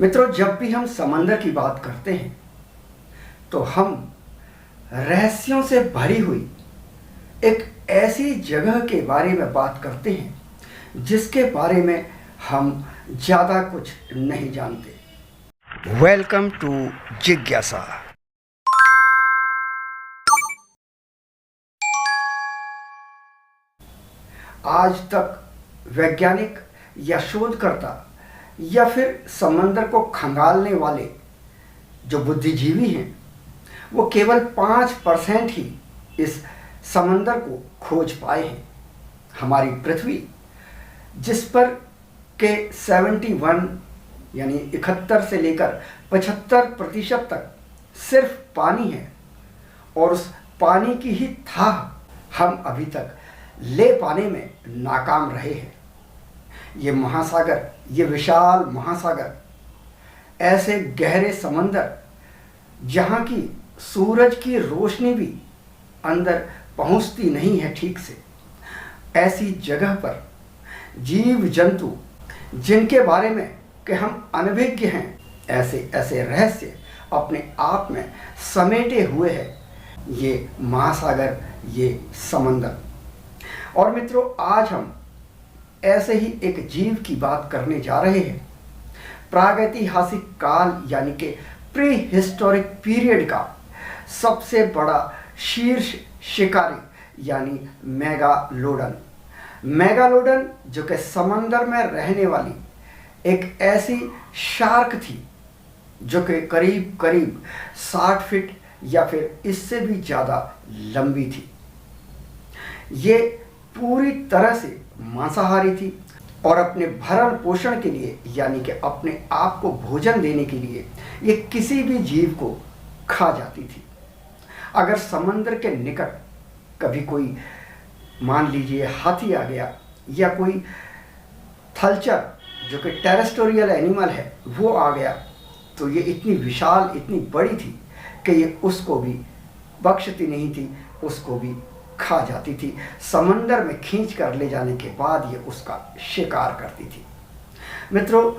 मित्रों, जब भी हम समंदर की बात करते हैं तो हम रहस्यों से भरी हुई एक ऐसी जगह के बारे में बात करते हैं जिसके बारे में हम ज़्यादा कुछ नहीं जानते। वेलकम टू जिज्ञासा। आज तक वैज्ञानिक या शोधकर्ता या फिर समंदर को खंगालने वाले जो बुद्धिजीवी हैं वो केवल 5% ही इस समंदर को खोज पाए हैं। हमारी पृथ्वी जिस पर के 71 यानी 71 से लेकर 75% तक सिर्फ पानी है और उस पानी की ही थाह हम अभी तक ले पाने में नाकाम रहे हैं। ये महासागर, ये विशाल महासागर, ऐसे गहरे समंदर जहाँ की सूरज की रोशनी भी अंदर पहुँचती नहीं है ठीक से, ऐसी जगह पर जीव जंतु जिनके बारे में कि हम अनभिज्ञ हैं, ऐसे ऐसे रहस्य अपने आप में समेटे हुए है ये महासागर, ये समंदर। और मित्रों, आज हम ऐसे ही एक जीव की बात करने जा रहे हैं। प्रागैतिहासिक काल यानी कि प्री हिस्टोरिक पीरियड का सबसे बड़ा शीर्ष शिकारी यानी मेगालोडन। मेगालोडन जो कि समंदर में रहने वाली एक ऐसी शार्क थी जो कि करीब करीब 60 फीट या फिर इससे भी ज़्यादा लंबी थी। ये पूरी तरह से मांसाहारी थी और अपने भरण पोषण के लिए यानी कि अपने आप को भोजन देने के लिए ये किसी भी जीव को खा जाती थी। अगर समंदर के निकट कभी कोई, मान लीजिए हाथी आ गया या कोई थलचर जो कि टेरेस्टोरियल एनिमल है वो आ गया, तो ये इतनी विशाल, इतनी बड़ी थी कि ये उसको भी बख्शती नहीं थी, उसको भी खा जाती थी। समंदर में खींच कर ले जाने के बाद ये उसका शिकार करती थी। मित्रों,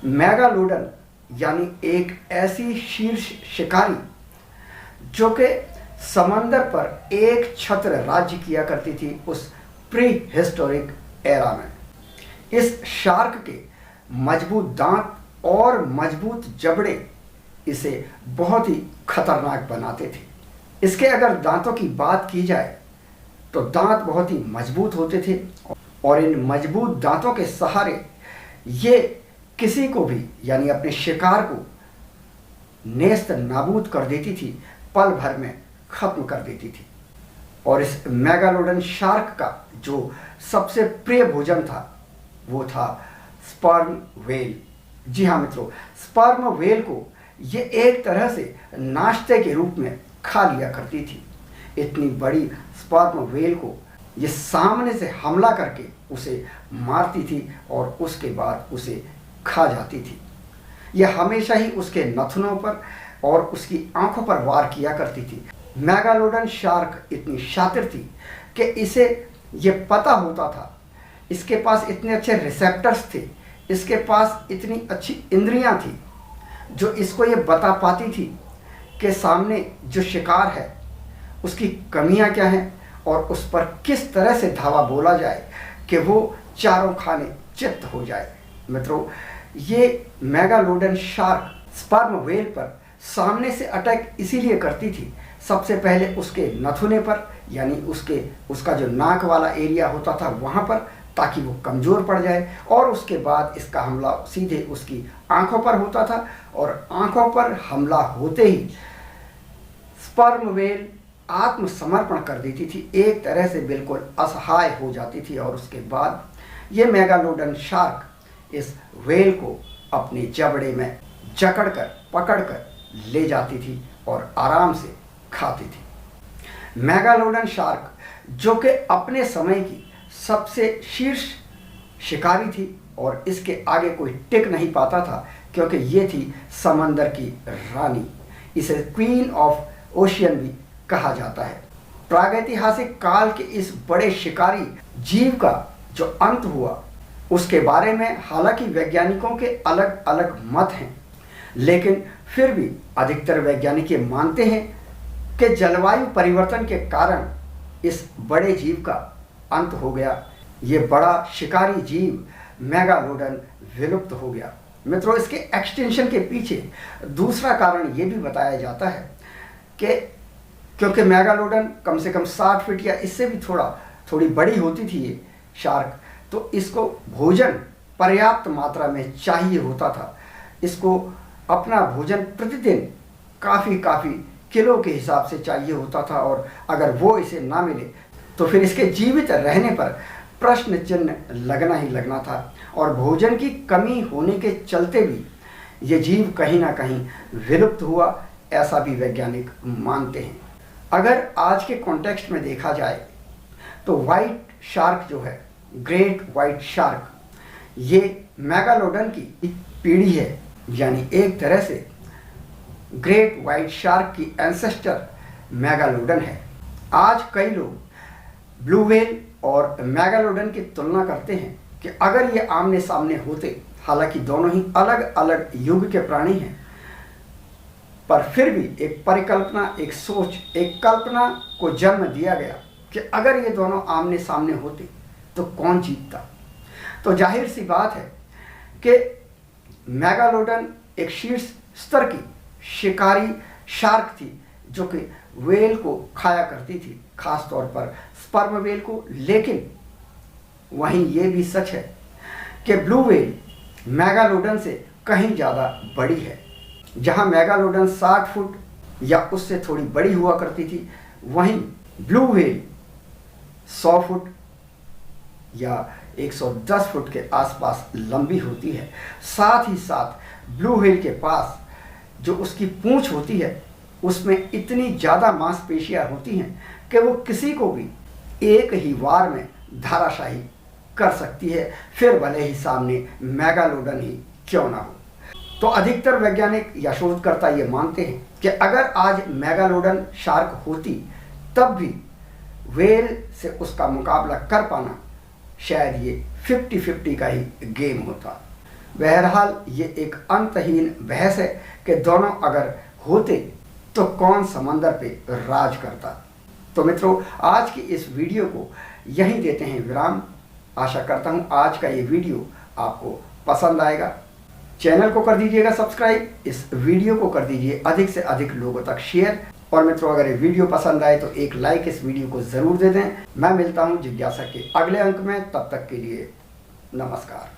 मेगालोडन यानी एक ऐसी शीर्ष शिकारी जो कि समंदर पर एक छत्र राज्य किया करती थी उस प्री हिस्टोरिक एरा में। इस शार्क के मजबूत दांत और मजबूत जबड़े इसे बहुत ही खतरनाक बनाते थे। इसके अगर दांतों की बात की जाए तो दांत बहुत ही मजबूत होते थे और इन मजबूत दांतों के सहारे ये किसी को भी यानी अपने शिकार को नेस्त नाबूद कर देती थी, पल भर में खत्म कर देती थी। और इस मेगालोडन शार्क का जो सबसे प्रिय भोजन था वो था स्पर्म व्हेल। जी हाँ मित्रों, स्पर्म व्हेल को ये एक तरह से नाश्ते के रूप में खा लिया करती थी। इतनी बड़ी स्पर्म व्हेल को ये सामने से हमला करके उसे मारती थी और उसके बाद उसे खा जाती थी। यह हमेशा ही उसके नथनों पर और उसकी आंखों पर वार किया करती थी। मेगालोडन शार्क इतनी शातिर थी कि इसे ये पता होता था, इसके पास इतने अच्छे रिसेप्टर्स थे, इसके पास इतनी अच्छी इंद्रियां थी जो इसको ये बता पाती थी कि सामने जो शिकार है उसकी कमियां क्या हैं और उस पर किस तरह से धावा बोला जाए कि वो चारों खाने चित्त हो जाए। मित्रों, ये मेगालोडन शार्क स्पर्म व्हेल पर सामने से अटैक इसीलिए करती थी, सबसे पहले उसके नथुने पर यानी उसका जो नाक वाला एरिया होता था वहाँ पर, ताकि वो कमज़ोर पड़ जाए, और उसके बाद इसका हमला सीधे उसकी आंखों पर होता था और आंखों पर हमला होते ही स्पर्म व्हेल आत्मसमर्पण कर देती थी, एक तरह से बिल्कुल असहाय हो जाती थी। और उसके बाद ये मेगालोडन शार्क इस व्हेल को अपने जबड़े में जकड़कर पकड़कर ले जाती थी और आराम से खाती थी। मेगालोडन शार्क जो कि अपने समय की सबसे शीर्ष शिकारी थी और इसके आगे कोई टिक नहीं पाता था, क्योंकि ये थी समंदर की रानी। इसे क्वीन ऑफ ओशियन भी कहा जाता है। प्रागैतिहासिक काल के इस बड़े शिकारी जीव का जो अंत हुआ उसके बारे में हालांकि वैज्ञानिकों के अलग अलग मत हैं, लेकिन फिर भी अधिकतर वैज्ञानिक ये मानते हैं कि जलवायु परिवर्तन के कारण इस बड़े जीव का अंत हो गया। ये बड़ा शिकारी जीव मेगालोडन विलुप्त हो गया। मित्रों, इसके एक्सटेंशन के पीछे दूसरा कारण ये भी बताया जाता है कि क्योंकि मेगालोडन कम से कम 60 फीट या इससे भी थोड़ी बड़ी होती थी ये शार्क, तो इसको भोजन पर्याप्त मात्रा में चाहिए होता था। इसको अपना भोजन प्रतिदिन काफ़ी किलो के हिसाब से चाहिए होता था, और अगर वो इसे ना मिले तो फिर इसके जीवित रहने पर प्रश्न चिन्ह लगना ही लगना था। और भोजन की कमी होने के चलते भी ये जीव कहीं ना कहीं विलुप्त हुआ, ऐसा भी वैज्ञानिक मानते हैं। अगर आज के कॉन्टेक्स्ट में देखा जाए तो वाइट शार्क जो है, ग्रेट वाइट शार्क, ये मेगालोडन की पीढ़ी है। यानी एक तरह से ग्रेट वाइट शार्क की एंसेस्टर मेगालोडन है। आज कई लोग ब्लू व्हेल और मेगालोडन की तुलना करते हैं कि अगर ये आमने सामने होते, हालांकि दोनों ही अलग अलग युग के प्राणी हैं, पर फिर भी एक परिकल्पना, एक सोच, एक कल्पना को जन्म दिया गया कि अगर ये दोनों आमने सामने होते तो कौन जीतता। तो जाहिर सी बात है कि मेगालोडन एक शीर्ष स्तर की शिकारी शार्क थी जो कि व्हेल को खाया करती थी, खास तौर पर स्पर्म व्हेल को। लेकिन वहीं ये भी सच है कि ब्लू व्हेल मेगालोडन से कहीं ज़्यादा बड़ी है। जहां मेगालोडन 60 फुट या उससे थोड़ी बड़ी हुआ करती थी, वहीं ब्लू व्हेल 100 फुट या 110 फुट के आसपास लंबी होती है। साथ ही साथ ब्लू व्हेल के पास जो उसकी पूंछ होती है, उसमें इतनी ज़्यादा मांसपेशियां होती हैं कि वो किसी को भी एक ही वार में धराशायी कर सकती है, फिर भले ही सामने मेगालोडन ही क्यों ना हो। तो अधिकतर वैज्ञानिक या शोधकर्ता ये मानते हैं कि अगर आज मेगालोडन शार्क होती, तब भी व्हेल से उसका मुकाबला कर पाना शायद ये 50-50 का ही गेम होता। बहरहाल ये एक अंतहीन बहस है कि दोनों अगर होते तो कौन समंदर पे राज करता। तो मित्रों, आज की इस वीडियो को यहीं देते हैं विराम। आशा करता हूँ आज का ये वीडियो आपको पसंद आएगा। चैनल को कर दीजिएगा सब्सक्राइब, इस वीडियो को कर दीजिए अधिक से अधिक लोगों तक शेयर, और मित्रों अगर ये वीडियो पसंद आए तो एक लाइक इस वीडियो को ज़रूर दे दें। मैं मिलता हूँ जिज्ञासा के अगले अंक में, तब तक के लिए नमस्कार।